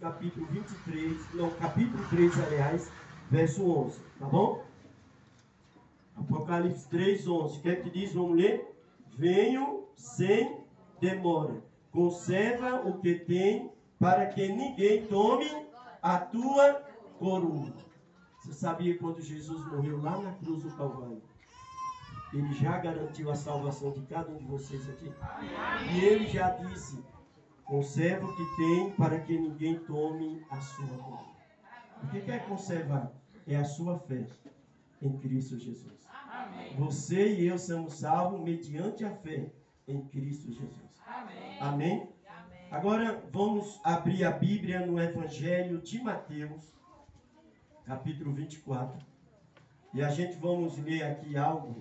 capítulo 23, não, capítulo 3, aliás, verso 11, tá bom? Apocalipse 3, 11, o que é que diz? Vamos ler? Venho sem demora, conserva o que tem, para que ninguém tome a tua coroa. Você sabia quando Jesus morreu lá na cruz do Calvário? Ele já garantiu a salvação de cada um de vocês aqui. E ele já disse, conserva o que tem para que ninguém tome a sua coroa. O que é conservar? É a sua fé em Cristo Jesus. Amém. Você e eu somos salvos mediante a fé em Cristo Jesus. Amém. Amém? Agora vamos abrir a Bíblia no Evangelho de Mateus, capítulo 24. E a gente vamos ler aqui algo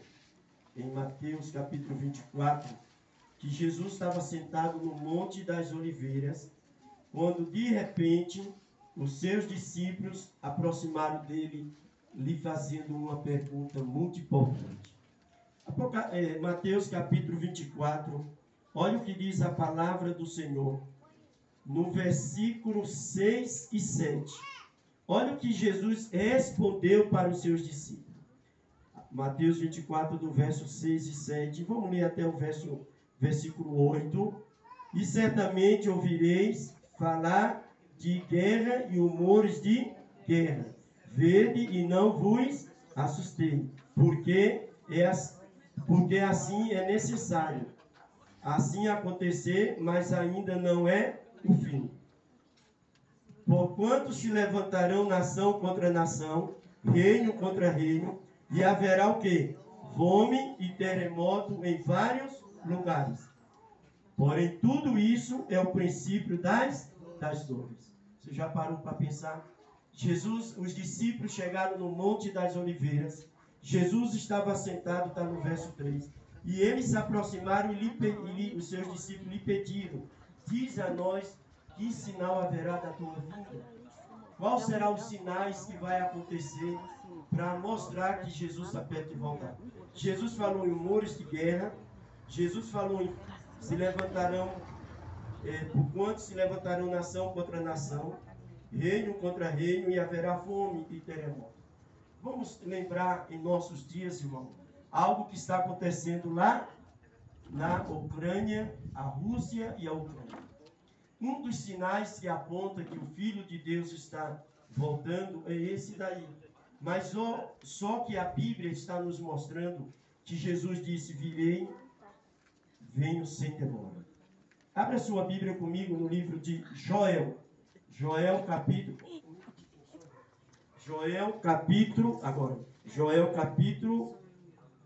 em Mateus capítulo 24, que Jesus estava sentado no Monte das Oliveiras, quando de repente os seus discípulos aproximaram dele, lhe fazendo uma pergunta muito importante. Mateus capítulo 24, olha o que diz a palavra do Senhor, no versículo 6 e 7. Olha o que Jesus respondeu para os seus discípulos. Mateus 24, do verso 6 e 7. Vamos ler até o versículo 8. E certamente ouvireis falar de guerra e rumores de guerra. Vede e não vos assustei, porque assim é necessário. Assim acontecer, mas ainda não é o fim. Porquanto se levantarão nação contra nação, reino contra reino, e haverá o quê? Fome e terremoto em vários lugares. Porém, tudo isso é o princípio das dores. Você já parou para pensar? Os discípulos chegaram no Monte das Oliveiras. Jesus estava sentado, está no verso 3. E eles se aproximaram e os seus discípulos lhe pediram: diz a nós que sinal haverá da tua vinda? Qual serão os sinais que vai acontecer para mostrar que Jesus está perto de voltar? Jesus falou em rumores de guerra. Jesus falou em por quanto se levantarão nação contra nação, reino contra reino, e haverá fome e terremoto. Vamos lembrar em nossos dias, irmão, algo que está acontecendo lá na Ucrânia, a Rússia e a Ucrânia. Um dos sinais que aponta que o Filho de Deus está voltando é esse daí. Mas só que a Bíblia está nos mostrando que Jesus disse: venho sem demora. Abra sua Bíblia comigo no livro de Joel. Joel capítulo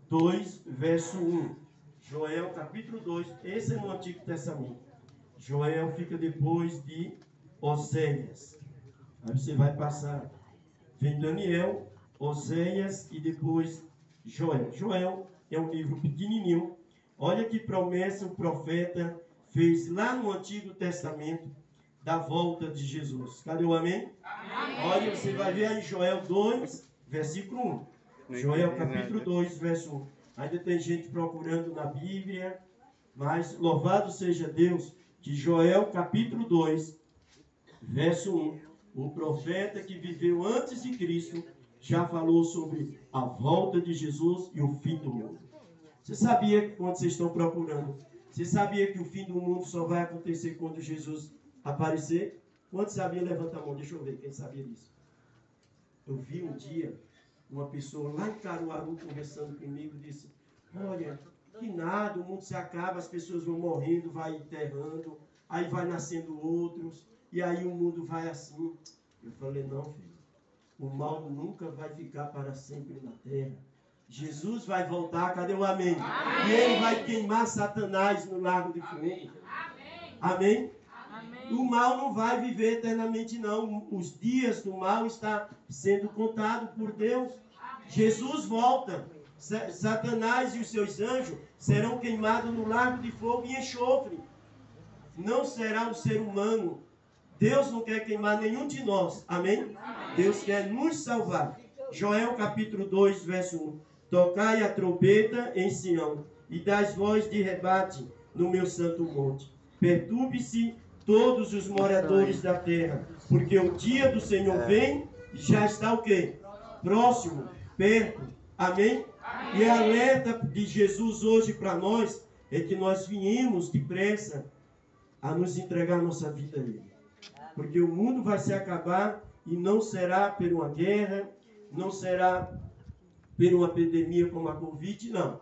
2, verso 1. Joel capítulo 2, esse é no Antigo Testamento. Joel fica depois de Oséias. Aí você vai passar, vem Daniel, Oséias e depois Joel. Joel é um livro pequenininho. Olha que promessa o profeta fez lá no Antigo Testamento da volta de Jesus. Cadê o amém? Amém. Olha, você vai ver aí Joel 2, versículo 1. Joel capítulo 2, verso 1. Ainda tem gente procurando na Bíblia, mas louvado seja Deus que Joel capítulo 2, verso 1, o profeta que viveu antes de Cristo já falou sobre a volta de Jesus e o fim do mundo. Você sabia que quando vocês estão procurando, você sabia que o fim do mundo só vai acontecer quando Jesus aparecer? Quantos sabiam? Levanta a mão, deixa eu ver quem sabia disso. Eu vi um dia uma pessoa lá em Caruaru conversando comigo, disse: olha, que nada, o mundo se acaba, as pessoas vão morrendo, vai enterrando, aí vai nascendo outros, e aí o mundo vai assim. Eu falei: não, filho, o mal nunca vai ficar para sempre na terra. Jesus vai voltar, cadê o amém? Amém. E ele vai queimar Satanás no lago de fogo. Amém. Amém? Amém? O mal não vai viver eternamente, não. Os dias do mal estão sendo contados por Deus. Jesus volta. Satanás e os seus anjos serão queimados no lago de fogo e enxofre. Não será o ser humano. Deus não quer queimar nenhum de nós. Amém? Amém. Deus quer nos salvar. Joel capítulo 2, verso 1. Tocai a trombeta em Sião e dás voz de rebate no meu santo monte. Perturbe-se todos os moradores da terra, porque o dia do Senhor vem e já está o quê? Próximo, perto. Amém? E a alerta de Jesus hoje para nós é que nós viemos depressa a nos entregar nossa vida a Ele. Porque o mundo vai se acabar e não será por uma guerra, não será por uma epidemia como a Covid, não.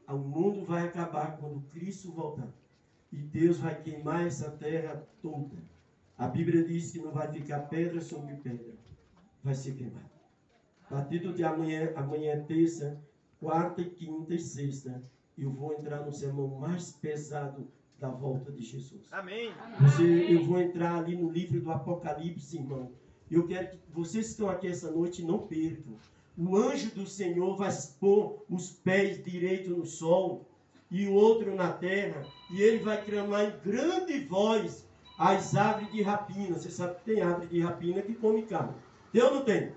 O mundo vai acabar quando Cristo voltar. E Deus vai queimar essa terra toda. A Bíblia diz que não vai ficar pedra sobre pedra. Vai ser queimado. A partir do dia amanhã é terça, quarta, quinta e sexta, eu vou entrar no sermão mais pesado da volta de Jesus. Amém. Eu vou entrar ali no livro do Apocalipse, irmão. Eu quero que vocês que estão aqui essa noite não percam. O anjo do Senhor vai pôr os pés direito no sol e o outro na terra, e ele vai clamar em grande voz as aves de rapina. Você sabe que tem árvore de rapina que come carne. Tem ou não tem?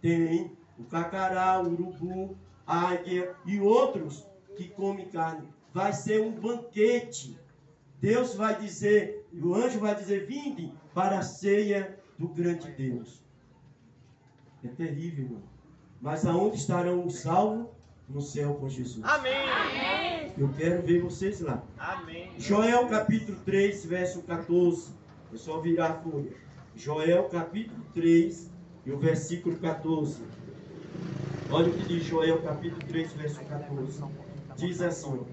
Tem. O cacará, o urubu, a águia e outros que comem carne. Vai ser um banquete. Deus vai dizer, o anjo vai dizer, vinde para a ceia do grande Deus. É terrível, irmão. Mas aonde estarão os salvos? No céu com Jesus. Amém. Eu quero ver vocês lá. Amém. Joel capítulo 3, verso 14. É só virar a folha. Joel capítulo 3 e o versículo 14. Olha o que diz Joel capítulo 3, verso 14. Diz assim: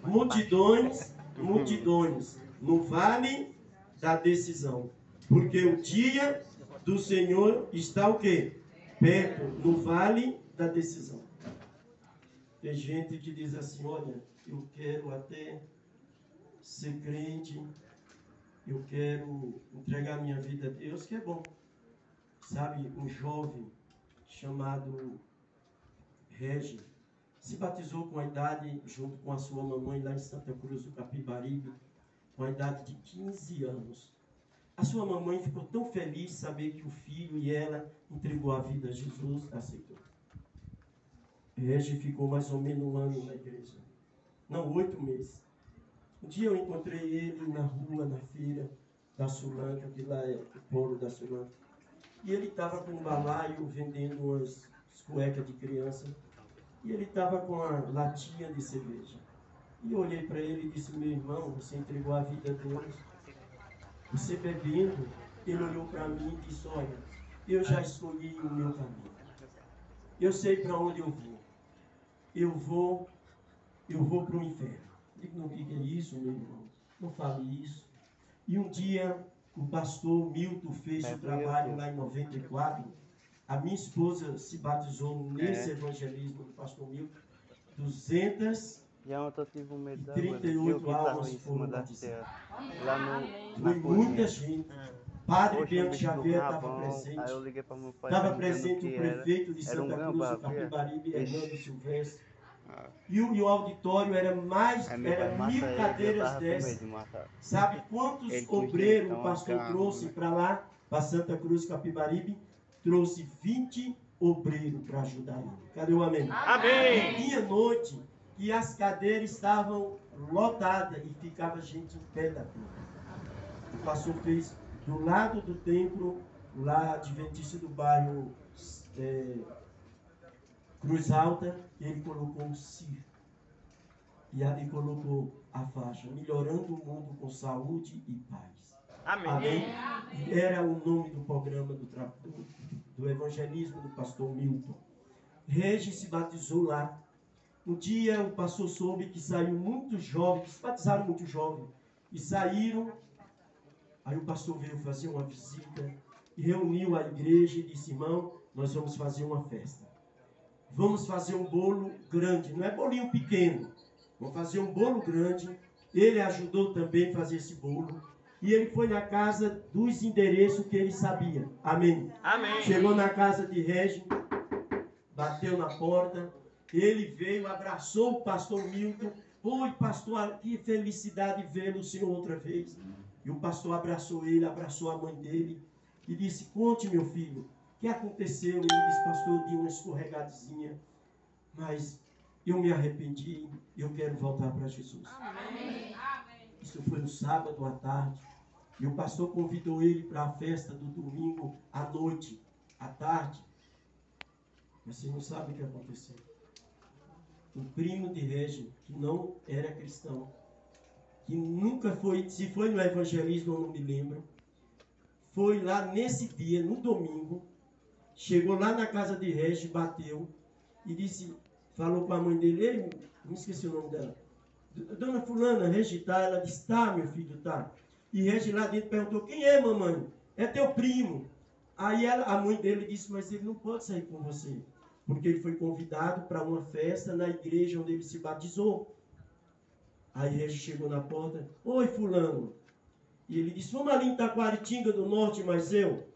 multidões, multidões no vale da decisão, porque o dia do Senhor está o quê? Perto, no vale da decisão. Tem gente que diz assim, olha, eu quero até ser crente, eu quero entregar minha vida a Deus, que é bom. Sabe, um jovem chamado Regi se batizou com a idade, junto com a sua mamãe, lá em Santa Cruz do Capibaribe, com a idade de 15 anos. A sua mamãe ficou tão feliz de saber que o filho e ela entregou a vida a Jesus, aceitou. Regi ficou mais ou menos 1 ano na igreja. Não, 8 meses. Um dia eu encontrei ele na rua, na feira da Sulanca, que lá é o polo da Sulanca. E ele estava com um balaio vendendo umas cuecas de criança. E ele estava com uma latinha de cerveja. E eu olhei para ele e disse, meu irmão, você entregou a vida a Deus. Você bebendo, ele olhou para mim e disse, olha, eu já escolhi o meu caminho. Eu sei para onde eu vou. Eu vou para o inferno. Não diga isso, meu irmão. Não fale isso. E um dia, o pastor Milton fez o trabalho lá em 94. A minha esposa se batizou nesse evangelismo do pastor Milton. 238 almas foram batizadas. Foi muita gente. Padre Bento Xavier estava presente. Estava presente o prefeito de Santa Cruz, do Capibaribe, Hernando Silvestre. E o auditório era 1.000 cadeiras dessas. Sabe quantos obreiros o pastor trouxe para lá, para Santa Cruz, Capibaribe? Trouxe 20 obreiros para ajudar ele. Cadê o amém? Amém. E tinha noite que as cadeiras estavam lotadas e ficava gente em pé da turma. O pastor fez do lado do templo, lá adventista do bairro Cruz Alta, ele colocou um circo. E ali colocou a faixa, melhorando o mundo com saúde e paz. Amém. Amém? Era o nome do programa do evangelismo do pastor Milton. Regi se batizou lá. Um dia o pastor soube que saiu muitos jovens, se batizaram muito jovens, e saíram. Aí o pastor veio fazer uma visita e reuniu a igreja e disse, irmão, nós vamos fazer uma festa. Vamos fazer um bolo grande, não é bolinho pequeno. Vamos fazer um bolo grande. Ele ajudou também a fazer esse bolo. E ele foi na casa dos endereços que ele sabia. Amém? Amém. Chegou na casa de Regi, bateu na porta. Ele veio, abraçou o pastor Milton. Oi, pastor, que felicidade vê-lo o senhor outra vez. E o pastor abraçou ele, abraçou a mãe dele. E disse, conte, meu filho, o que aconteceu? Ele disse, pastor, eu dei uma escorregadazinha. Mas eu me arrependi, eu quero voltar para Jesus. Amém. Isso foi no sábado à tarde. E o pastor convidou ele para a festa do domingo à noite, à tarde. Mas você não sabe o que aconteceu. O primo de Regi, que não era cristão, que nunca foi, se foi no evangelismo eu não me lembro, foi lá nesse dia, no domingo, chegou lá na casa de Regi, bateu e disse, falou com a mãe dele, ei, não esqueci o nome dela, Dona Fulana, Regi tá? Ela disse, tá, meu filho, tá. E Regi lá dentro perguntou, quem é, mamãe? É teu primo. Aí a mãe dele disse, mas ele não pode sair com você, porque ele foi convidado para uma festa na igreja onde ele se batizou. Aí Regi chegou na porta, oi fulano. E ele disse, vamos ali em Taquaritinga do Norte, mas eu.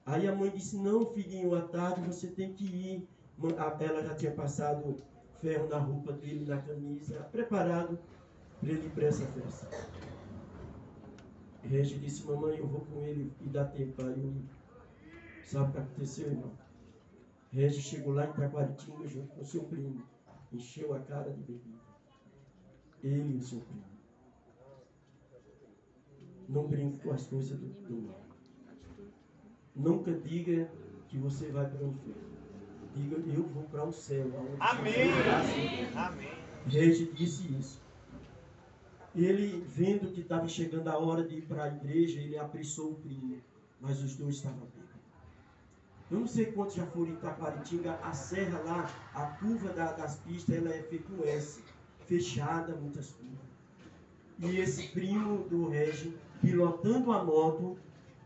Aí a mãe disse, não filhinho, à tarde você tem que ir. Ela já tinha passado ferro na roupa dele, na camisa, preparado para ele ir para essa festa. Regi disse, mamãe, eu vou com ele e dá tempo para eu ir. Sabe o que aconteceu, irmão? Regi chegou lá em Taquaritinga junto com o seu primo. Encheu a cara de bebida. Ele e o seu primo. Não brinque com as coisas do mal. Nunca diga que você vai para o inferno. Diga, eu vou para o céu. Amém. Amém. Regi disse isso. Ele, vendo que estava chegando a hora de ir para a igreja, ele apressou o primo. Mas os dois estavam bêbados. Eu não sei quantos já foram em Taquaritinga, a serra lá, a curva das pistas, ela é feita com S, fechada, muitas curvas. E esse primo do Regi, pilotando a moto,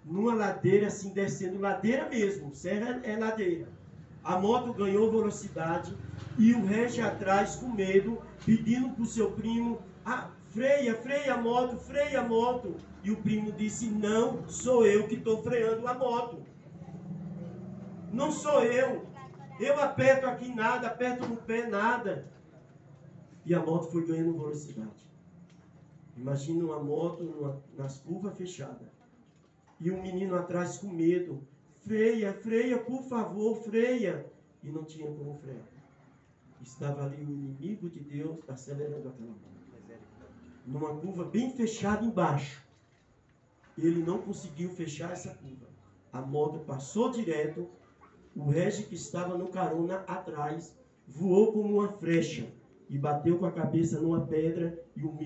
numa ladeira, assim, descendo, ladeira mesmo, serra é ladeira. A moto ganhou velocidade e o Regi atrás, com medo, pedindo para o seu primo, freia a moto, freia a moto. E o primo disse, não, sou eu que estou freando a moto. Não sou eu. Eu aperto aqui nada, aperto no pé nada. E a moto foi ganhando velocidade. Imagina uma moto nas curvas fechadas. E um menino atrás com medo. Freia, freia, por favor, freia. E não tinha como frear. Estava ali o inimigo de Deus acelerando aquela moto. Numa curva bem fechada embaixo. Ele não conseguiu fechar essa curva. A moto passou direto. O Regi, que estava no carona atrás, voou como uma flecha e bateu com a cabeça numa pedra e o